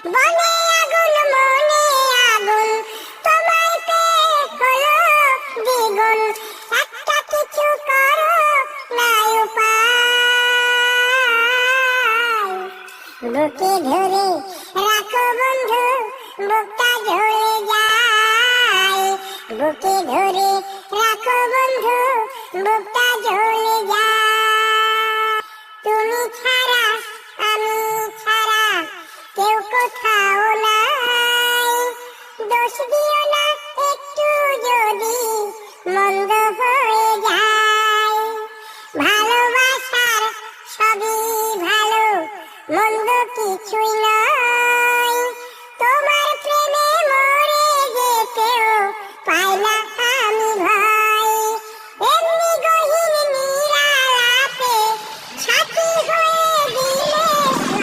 বনে আগুন মনে আগুন, তোমায় পেয়ে হলো দ্বিগুণ, একটা কিছু করো না উপায়। বুকে ধরে রাখো বন্ধু, বুকটা ঝরে যায়। বুকে ধরে রাখো বন্ধু, বুকটা ঝরে যায়। তুমি ছাড়া আমি ছাড়া কেউ কোথাও নাই। দোষ দিও না একটু যদি মন্দ হয়ে যায়। ভালোবাসার সবই ভালো, মন্দ কিছুই নয়। তোমার প্রেমে মরে যেতেও পাই না আমি ভয়। এমনি গহীন নিরালাপে সাথী হয়ে দিলে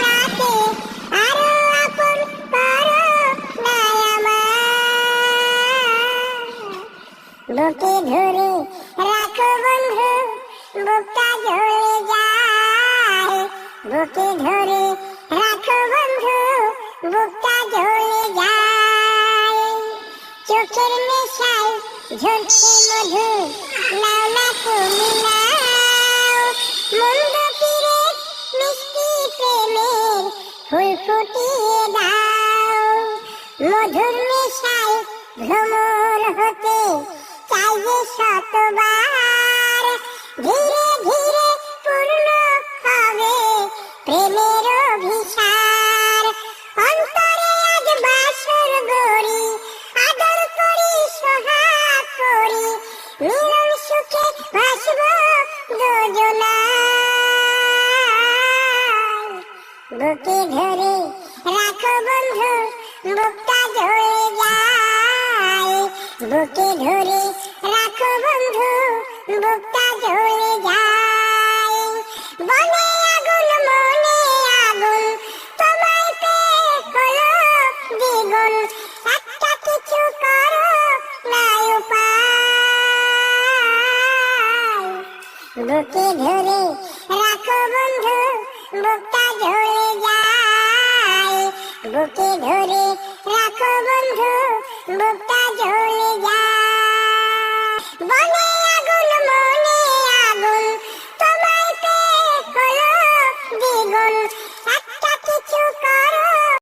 রাতে, আরো আপন করো না আমায়। বুকে ধরে রাখো বন্ধু, বুকটা ঝরে যায়। বুকে ধরে রাখো বন্ধু, বুকটা ঝরে যায়। চোখের নেশায় ঝরছে মধু, নাও না তুমি নাও। মন্দ তীরে মিষ্টি প্রেমের ফুল ফুটিয়ে দাও। মধুর নেশায় ভ্রমণ হতে চাই যে শতবার। ধীরে ধীরে পূর্ণ হবে প্রেমের অভিসার। অন্তরে আজ বাসর গড়ি, আদর করি সোহাগ করি, মিলন সুখে ভাসব দুজনায়। বুকে ধরে রাখো বন্ধু, বুকটা ঝরে যায়। বুকে ধরে রাখো বন্ধু, বুকটা ঝরে যায়। বনে আগুন মনে আগুন, তোমায় পেয়ে হলো দ্বিগুণ, একটা কিছু করো না উপায়। বুকে ধরে রাখো বন্ধু, বুকটা ঝরে যায়। বুকে ধরে রাখো বন্ধু, বুকটা ঝরে যায়।